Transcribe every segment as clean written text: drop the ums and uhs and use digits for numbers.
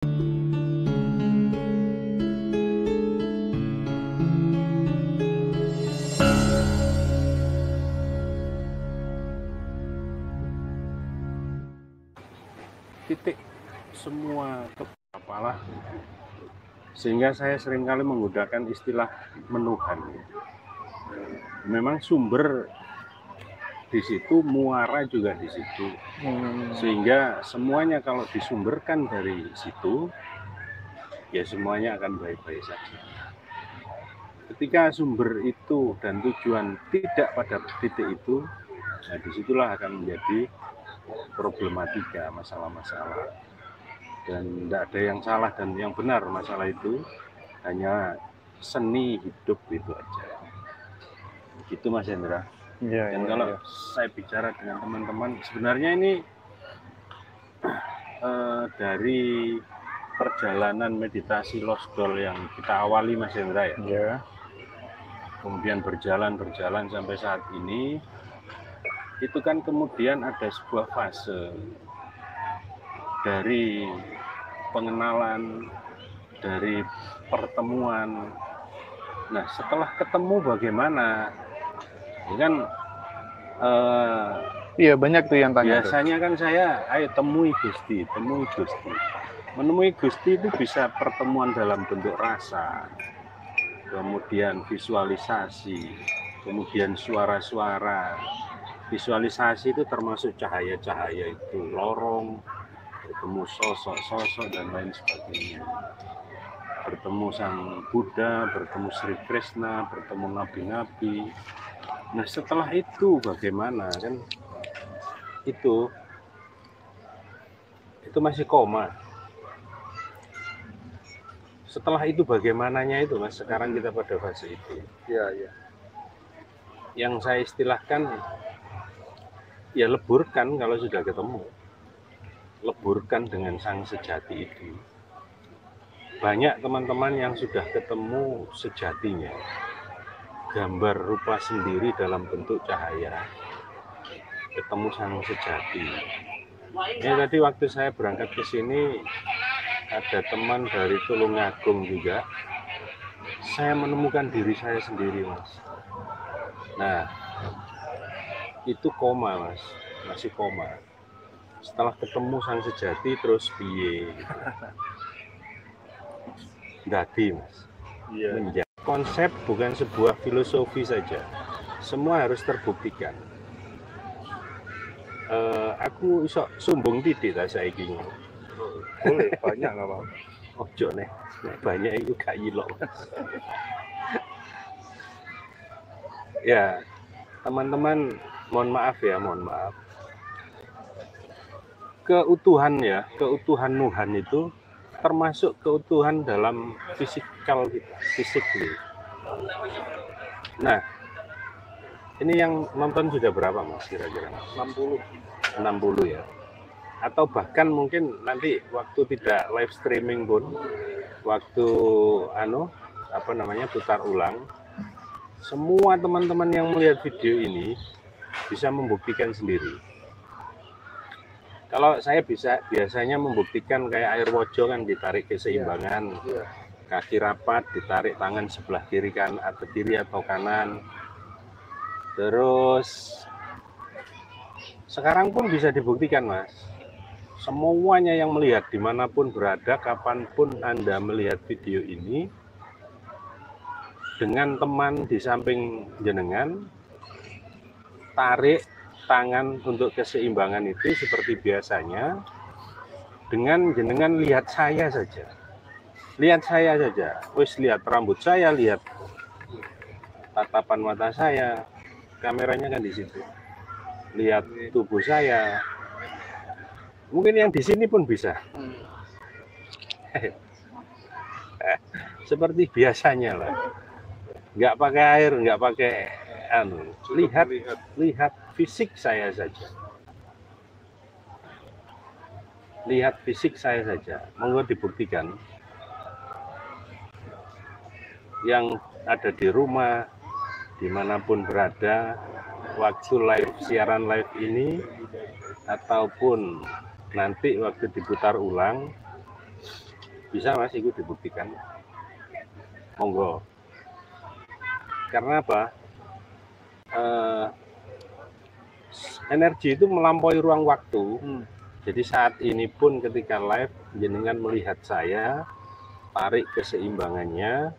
Titik semua kepala, sehingga saya seringkali menggunakan istilah menuhan. Memang sumber di situ, muara juga di situ, sehingga semuanya kalau disumberkan dari situ, ya semuanya akan baik-baik saja. Ketika sumber itu dan tujuan tidak pada titik itu, nah disitulah akan menjadi problematika, masalah-masalah. Dan tidak ada yang salah dan yang benar masalah itu, hanya seni hidup itu aja. Gitu Mas Hendra. Ya, Dan kalau saya bicara dengan teman-teman, sebenarnya ini dari perjalanan meditasi Lost Doll yang kita awali Mas Hendra ya. Ya. Kemudian berjalan sampai saat ini, itu kan kemudian ada sebuah fase dari pengenalan, dari pertemuan. Nah setelah ketemu bagaimana? Ya kan iya banyak tuh yang tanya. Biasanya kan saya, ayo temui Gusti, temui Gusti. Menemui Gusti itu bisa pertemuan dalam bentuk rasa, kemudian visualisasi, kemudian suara-suara. Visualisasi itu termasuk cahaya-cahaya itu, lorong, bertemu sosok-sosok dan lain sebagainya. Bertemu Sang Buddha, bertemu Sri Krishna, bertemu nabi-nabi. Nah setelah itu bagaimana kan? Itu masih koma. Setelah itu bagaimananya itu Mas, sekarang kita pada fase itu. Iya. Yang saya istilahkan ya leburkan kalau sudah ketemu. Leburkan dengan sang sejati itu. Banyak teman-teman yang sudah ketemu sejatinya. Gambar rupa sendiri dalam bentuk cahaya. Ketemu sang sejati. Ini tadi waktu saya berangkat ke sini ada teman dari Tulungagung juga. Saya menemukan diri saya sendiri Mas. Nah itu koma Mas, masih koma. Setelah ketemu sang sejati terus piye? Dadi Mas. Menjadi konsep bukan sebuah filosofi saja. Semua harus terbuktikan. Aku iso sumbung titik ta saiki. Boleh, banyak nggak Bang? Ojo nih, banyak itu gak ilok Mas. Ya, teman-teman mohon maaf. Keutuhan keutuhan Nuhan itu termasuk keutuhan dalam fisikal kita, fisik. Nah, ini yang nonton sudah berapa Mas kira-kira? 60 ya. Atau bahkan mungkin nanti waktu tidak live streaming pun, waktu putar ulang, semua teman-teman yang melihat video ini bisa membuktikan sendiri. Kalau saya biasanya membuktikan kayak air wojo kan, ditarik keseimbangan, kaki rapat, ditarik tangan sebelah kiri atau kanan. Terus sekarang pun bisa dibuktikan Mas. Semuanya yang melihat dimanapun berada, kapanpun Anda melihat video ini, dengan teman di samping jenengan, tarik tangan untuk keseimbangan itu seperti biasanya, dengan jenengan lihat saya saja. Lihat saya saja, wis lihat rambut saya, lihat tatapan mata saya, kameranya kan di situ. Lihat tubuh saya. Mungkin yang di sini pun bisa. Seperti biasanya lah. Nggak pakai air, nggak pakai lihat fisik saya saja. Lihat fisik saya saja. Monggo dibuktikan. Yang ada di rumah, dimanapun berada, waktu siaran live ini, ataupun nanti waktu diputar ulang, Bisa Mas, itu dibuktikan. Monggo. Karena apa? Energi itu melampaui ruang waktu. Jadi saat ini pun ketika live, jenengan melihat saya, tarik keseimbangannya,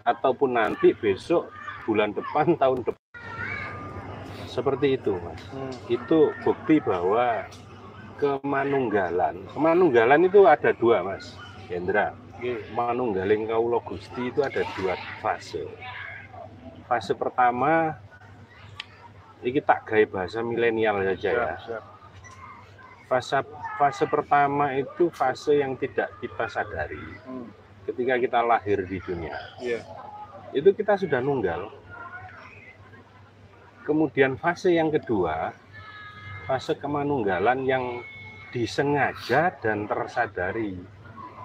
ataupun nanti besok, bulan depan, tahun depan. Seperti itu Mas. Itu bukti bahwa kemanunggalan itu ada dua Mas Hendra. Manunggaling Kawula Gusti itu ada dua fase. Fase pertama ini tak gawe bahasa milenial saja ya. Fase pertama itu fase yang tidak kita sadari. Ketika kita lahir di dunia, itu kita sudah nunggal. Kemudian fase yang kedua, fase kemanunggalan yang disengaja dan tersadari.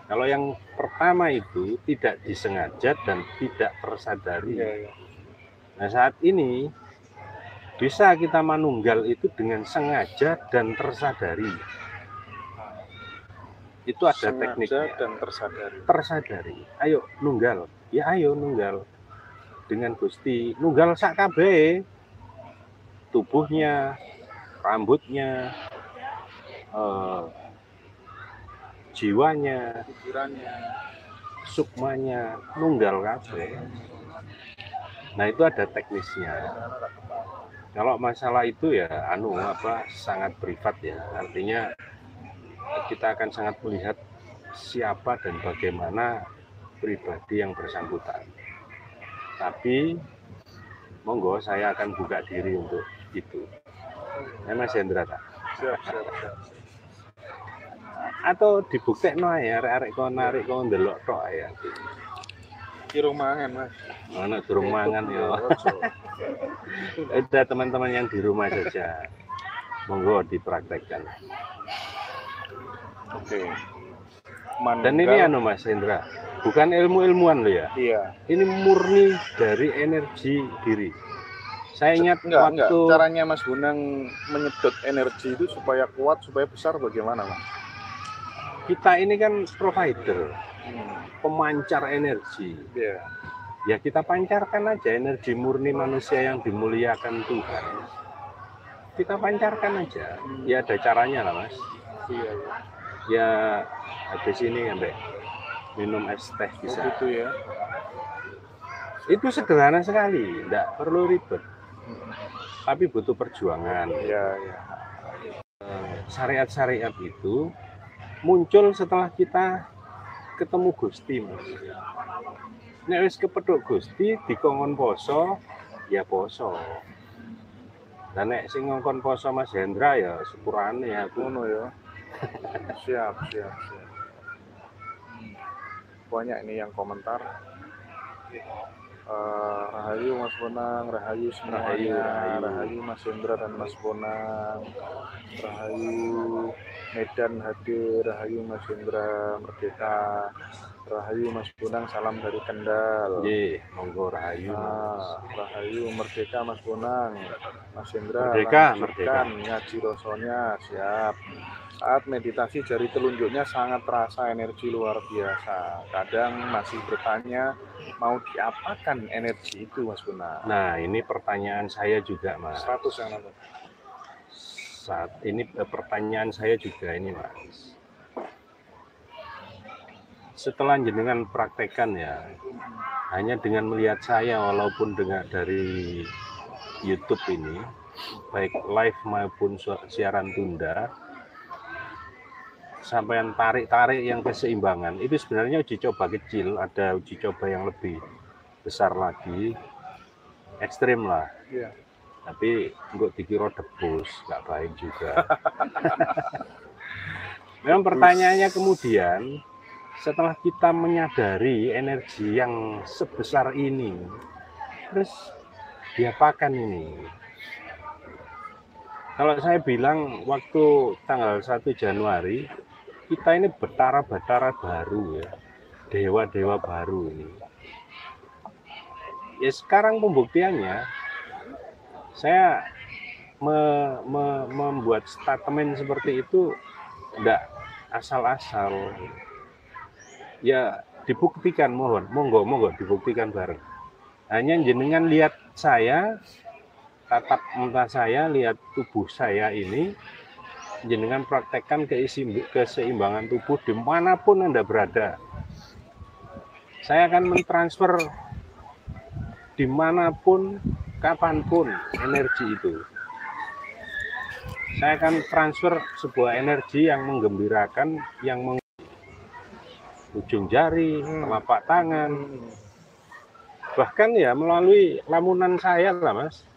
Kalau yang pertama itu tidak disengaja dan tidak tersadari. Nah saat ini bisa kita manunggal itu dengan sengaja dan tersadari. Itu ada Sengaja tekniknya. dan tersadari. Tersadari. Ayo nunggal. Ya ayo nunggal. Dengan Gusti. Nunggal sak kabeh. Tubuhnya, rambutnya, jiwanya, Pikirannya. sukmanya, nunggal kabeh. Nah itu ada teknisnya. Kalau masalah itu ya sangat privat ya. Artinya kita akan sangat melihat siapa dan bagaimana pribadi yang bersangkutan. Tapi monggo saya akan buka diri untuk itu. Mas Hendra tak? Siap. Atau dibuktekno ya, arek-arek kon narik kon ndelok tok ya. Kira mangan Mas. Ana durung mangan ya. Ada teman-teman yang di rumah saja. Monggo dipraktekkan. Oke. Dan ini Mas Hendra, bukan ilmu-ilmuwan loh ya. Iya. Ini murni dari energi diri. Saya ingat enggak. Caranya Mas Bonang menyedot energi itu supaya kuat, supaya besar bagaimana Mas? Kita ini kan provider, pemancar energi. Iya. Ya kita pancarkan aja energi murni manusia yang dimuliakan Tuhan. Kita pancarkan aja. Ya ada caranya lah Mas. Iya. Ya habis ini Mbak minum es teh bisa. Gitu ya. Itu sederhana sekali, tidak perlu ribet. Tapi butuh perjuangan. Iya. Syariat-syariat itu muncul setelah kita ketemu Gusti Mas. Nek wis kepethuk Gusti dikongkon poso, ya poso. Dan nek sing ngongkon poso Mas Hendra ya sepurane aku. Ngono ya. Siap. Banyak ini yang komentar. Rahayu Mas Bonang, Rahayu semuanya, Rahayu Mas Hendra dan Mas Bonang, Rahayu Medan hadir, Rahayu Mas Hendra merdeka, Rahayu Mas Bonang salam dari Kendal. Monggo Rahayu. Rahayu merdeka Mas Bonang, Mas Hendra merdeka. Ngaji rosonya siap. Saat meditasi jari telunjuknya sangat terasa energi luar biasa. Kadang masih bertanya mau diapakan energi itu Mas Bonang. Nah ini pertanyaan saya juga Mas. 100 yang nonton. Saat ini pertanyaan saya juga ini Mas. Setelah jenengan praktekkan ya, hanya dengan melihat saya walaupun dari YouTube ini, baik live maupun siaran tunda, sampai tarik yang keseimbangan itu sebenarnya uji coba kecil, ada uji coba yang lebih besar lagi, ekstrim lah. Iya. Tapi enggak dikira debus, nggak baik juga. Memang pertanyaannya kemudian setelah kita menyadari energi yang sebesar ini, terus diapakan ini? Kalau saya bilang waktu tanggal 1 Januari kita ini betara-betara baru ya, dewa-dewa baru ini. Ya sekarang pembuktiannya, saya membuat statement seperti itu tidak asal-asal. Ya dibuktikan, mohon, monggo dibuktikan bareng. Hanya jenengan lihat saya, tatap mata saya, lihat tubuh saya ini, jenengan praktekkan keseimbangan tubuh dimanapun Anda berada. Saya akan mentransfer dimanapun, kapanpun energi itu. Saya akan transfer sebuah energi yang menggembirakan, yang ujung jari, telapak tangan, bahkan ya melalui lamunan saya lah Mas.